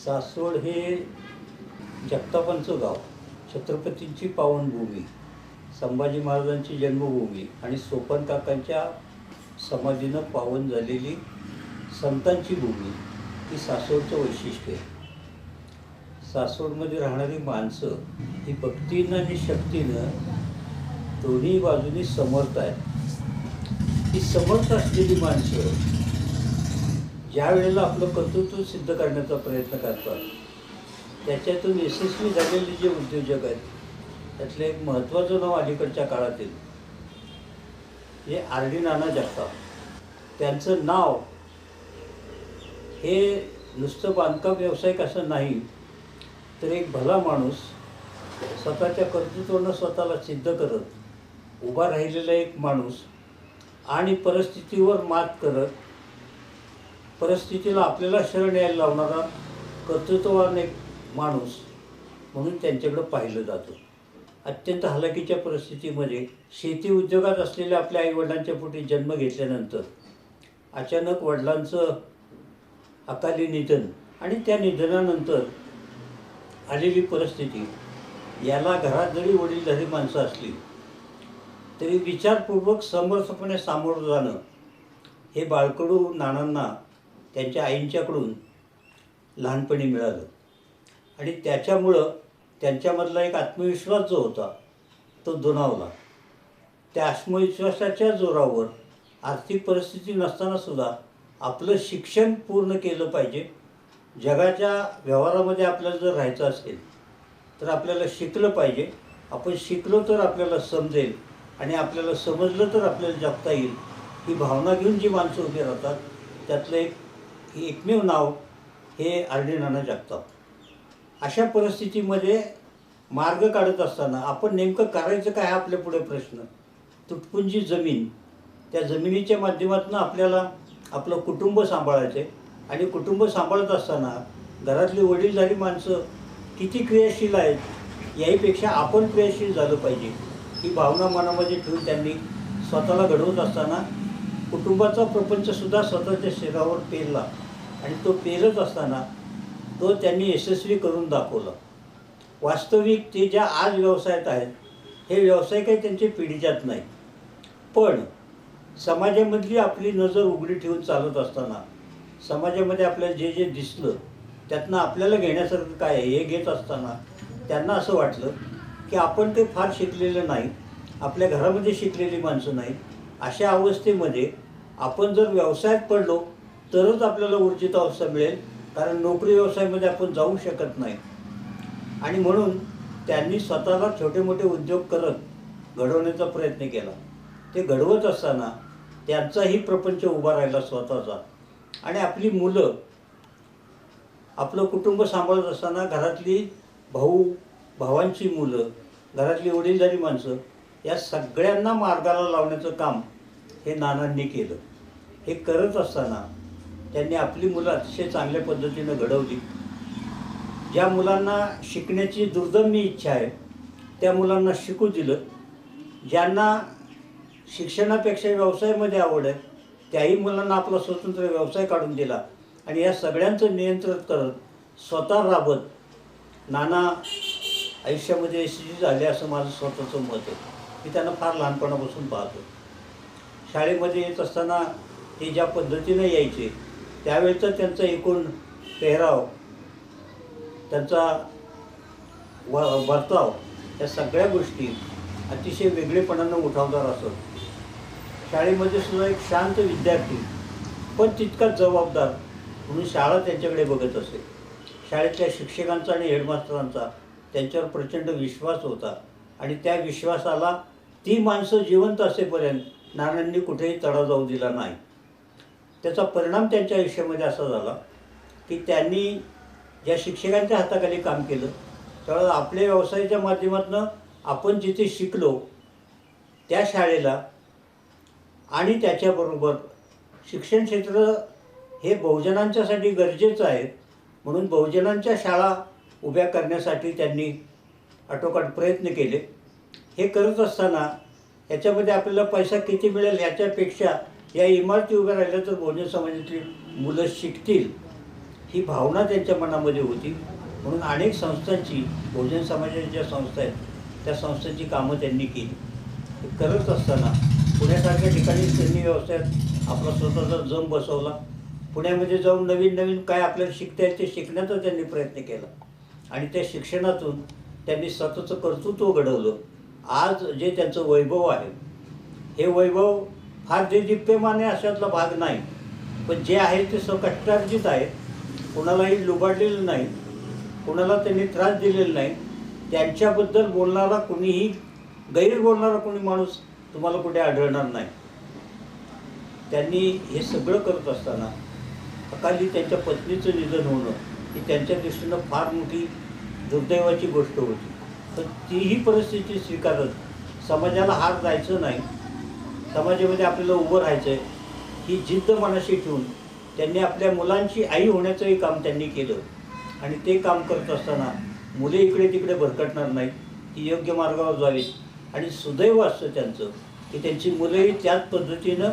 सासवड हे जगतापांचं गाव, छत्रपतींची पावनभूमी, संभाजी महाराजांची जन्मभूमी आणि सोपन काकांच्या समाधीनं पावन झालेली संतांची भूमी ही सासवडचं वैशिष्ट्य आहे. सासवडमध्ये राहणारी माणसं ही भक्तीनं आणि शक्तीनं दोन्ही बाजूनी समर्थ आहेत. ही समर्थ असलेली माणसं ज्या वेळेला आपलं कर्तृत्व सिद्ध करण्याचा प्रयत्न करतात, त्याच्यातून यशस्वी झालेले जे उद्योजक आहेत त्यातलं एक महत्त्वाचं नाव अलीकडच्या काळातील हे आर.डी. नाना जगताप. त्यांचं नाव हे नुसतं बांधकाम व्यावसायिक असं नाही, तर एक भला माणूस स्वतःच्या कर्तृत्वानं स्वतःला सिद्ध करत उभा राहिलेला एक माणूस आणि परिस्थितीवर मात करत परिस्थितीला आपल्याला शरण यायला लावणारा कर्तृत्ववान एक माणूस म्हणून त्यांच्याकडं पाहिलं जातं. अत्यंत हलाखीच्या परिस्थितीमध्ये शेती उद्योगात असलेल्या आपल्या आईवडिलांच्या पोटी जन्म घेतल्यानंतर अचानक वडिलांचं अकाली निधन आणि त्या निधनानंतर आलेली परिस्थिती, याला घरात जरी वडीलधारी माणसं असली तरी विचारपूर्वक समर्थपणे सामोरं जाणं हे बाळकडू नानांना त्यांच्या आईंच्याकडून लहानपणी मिळालं. आणि त्याच्यामुळं त्यांच्यामधला एक आत्मविश्वास जो होता तो दुणावला. त्या आत्मविश्वासाच्या जोरावर आर्थिक परिस्थिती नसतानासुद्धा आपलं शिक्षण पूर्ण केलं पाहिजे. जगाच्या व्यवहारामध्ये आपल्याला जर राहायचं असेल तर आपल्याला शिकलं पाहिजे. आपण शिकलो तर आपल्याला समजेल आणि आपल्याला समजलं तर आपल्याला जगता येईल, ही भावना घेऊन जी माणसं उभी राहतात त्यातलं एकमेव नाव हे आर.डी. नाना जगताप. अशा परिस्थितीमध्ये मार्ग काढत असताना आपण नेमकं करायचं काय हा आपल्या पुढे प्रश्न. तुटपुंजी जमीन, त्या जमिनीच्या माध्यमातून आपल्याला आपलं कुटुंब सांभाळायचं आहे आणि कुटुंब सांभाळत असताना घरातली वडीलधारी माणसं किती क्रियाशील आहेत याहीपेक्षा आपण क्रियाशील झालं पाहिजे, ही भावना मनामध्ये ठेवून त्यांनी स्वतःला घडवत असताना कुटुंबाचा प्रपंचसुद्धा स्वतःच्या शरीरावर पेरला आणि तो पेरत असताना तो त्यांनी यशस्वी करून दाखवला. वास्तविक ते ज्या आज व्यवसायात आहेत हे व्यवसाय काही त्यांच्या पिढीच्यात नाही, पण समाजामधली आपली नजर उघडी ठेवून चालत असताना समाजामध्ये आपल्याला जे जे दिसलं त्यातनं आपल्याला घेण्यासारखं काय आहे हे घेत असताना त्यांना असं वाटलं की आपण ते फार शिकलेलं नाही, आपल्या घरामध्ये शिकलेली माणसं नाही. अशा अवस्थेमध्ये आपण जर व्यवसायात पडलो तरच आपल्याला ऊर्जित अवस्था मिळेल, कारण नोकरी व्यवसायामध्ये आपण जाऊ शकत नाही. आणि म्हणून त्यांनी स्वतःला छोटे मोठे उद्योग करत घडवण्याचा प्रयत्न केला. ते घडवत असताना त्यांचाही प्रपंच उभा राहिला स्वतःचा. आणि आपली मुलं, आपलं कुटुंब सांभाळत असताना घरातली भावांची मुलं, घरातली वडीलधारी माणसं या सगळ्यांना मार्गाला लावण्याचं काम हे नानांनी केलं. हे करत असताना त्यांनी आपली मुलं अतिशय चांगल्या पद्धतीनं घडवली. ज्या मुलांना शिकण्याची दुर्दम्य इच्छा आहे त्या मुलांना शिकू दिलं. ज्यांना शिक्षणापेक्षा व्यवसायामध्ये आवड आहे त्याही मुलांना आपला स्वतंत्र व्यवसाय काढून दिला. आणि या सगळ्यांचं नियंत्रण करत स्वतः राबत नाना आयुष्यामध्ये यशस्वी झाले असं माझं स्वतःचं मत आहे. मी त्यांना फार लहानपणापासून पाहतो. शाळेमध्ये येत असताना ते ज्या पद्धतीनं यायचे त्यावेळेचा त्यांचा एकूण पेहराव, त्यांचा वर्ताव, या सगळ्या गोष्टी अतिशय वेगळेपणानं उठावदार असत. शाळेमध्ये सुद्धा एक शांत विद्यार्थी पण तितकाच जबाबदार म्हणून शाळा त्यांच्याकडे बघत असे. शाळेतल्या शिक्षकांचा आणि हेडमास्टरांचा त्यांच्यावर प्रचंड विश्वास होता आणि त्या विश्वासाला ती माणसं जिवंत असेपर्यंत नानांनी कुठेही तडा जाऊ दिला नाही. त्याचा परिणाम त्यांच्या आयुष्यामध्ये असा झाला की त्यांनी ज्या शिक्षकांच्या हाताखाली काम केलं त्यावेळेला आपल्या व्यवसायाच्या माध्यमातून आपण जिथे शिकलो त्या शाळेला आणि त्याच्याबरोबर शिक्षण क्षेत्र हे बहुजनांच्यासाठी गरजेचं आहे म्हणून बहुजनांच्या शाळा उभ्या करण्यासाठी त्यांनी आटोकाट प्रयत्न केले. हे करत असताना याच्यामध्ये आपल्याला पैसा किती मिळेल ह्याच्यापेक्षा या इमारती उभ्या राहिल्या तर बहुजन समाजातली मुलं शिकतील ही भावना त्यांच्या मनामध्ये होती. म्हणून अनेक संस्थांची, बहुजन समाजाच्या ज्या संस्था आहेत त्या संस्थांची कामं त्यांनी केली. हे करत असताना पुण्यासारख्या ठिकाणीच त्यांनी व्यवसायात आपला स्वतःचा जम बसवला. पुण्यामध्ये जाऊन नवीन नवीन काय आपल्याला शिकता येईल ते शिकण्याचा त्यांनी प्रयत्न केला आणि त्या शिक्षणातून त्यांनी स्वतःचं कर्तृत्व घडवलं. आज जे त्यांचं वैभव आहे, हे वैभव फार देदीप्यमान आहे अशातला भाग नाही, पण जे आहे ते स्वकष्टार्जित आहे. कोणालाही लुबाडलेलं नाही, कोणाला त्यांनी त्रास दिलेला नाही. त्यांच्याबद्दल बोलणारा कुणीही, गैर बोलणारा कोणी माणूस तुम्हाला कुठे आढळणार नाही. त्यांनी हे सगळं करत असताना अकाली त्यांच्या पत्नीचं निधन होणं ही त्यांच्या दृष्टीनं फार मोठी दुर्दैवाची गोष्ट होती. पण तीही परिस्थिती स्वीकारत समाजाला हार जायचं नाही, समाजामध्ये आपल्याला उभं राहायचं आहे, ही जिद्द मनाशी ठेवून त्यांनी आपल्या मुलांची आई होण्याचंही काम त्यांनी केलं. आणि ते काम करत असताना मुले इकडे तिकडे भरकटणार नाहीत, ती योग्य मार्गावर जावीत. आणि सुदैव असतं त्यांचं की त्यांची मुलंही त्याच पद्धतीनं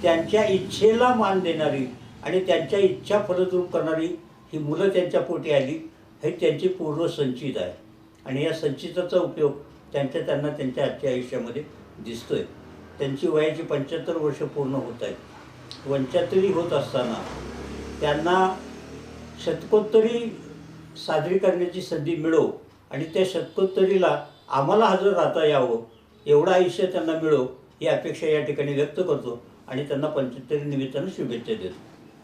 त्यांच्या इच्छेला मान देणारी आणि त्यांच्या इच्छा फलद्रूप करणारी ही मुलं त्यांच्या पोटी आली. हे त्यांची पूर्व संचित आहे आणि या संचिताचा उपयोग त्यांना त्यांच्या आजच्या आयुष्यामध्ये दिसतो आहे. त्यांची वयाची 75 वर्ष पूर्ण होत आहेत. 75 होत असताना त्यांना शतकोत्तरी साजरी करण्याची संधी मिळो आणि त्या शतकोत्तरीला आम्हाला हजर राहता यावं, एवढं आयुष्य त्यांना मिळो ही अपेक्षा या ठिकाणी व्यक्त करतो आणि त्यांना 75 निमित्तानं शुभेच्छा देतो.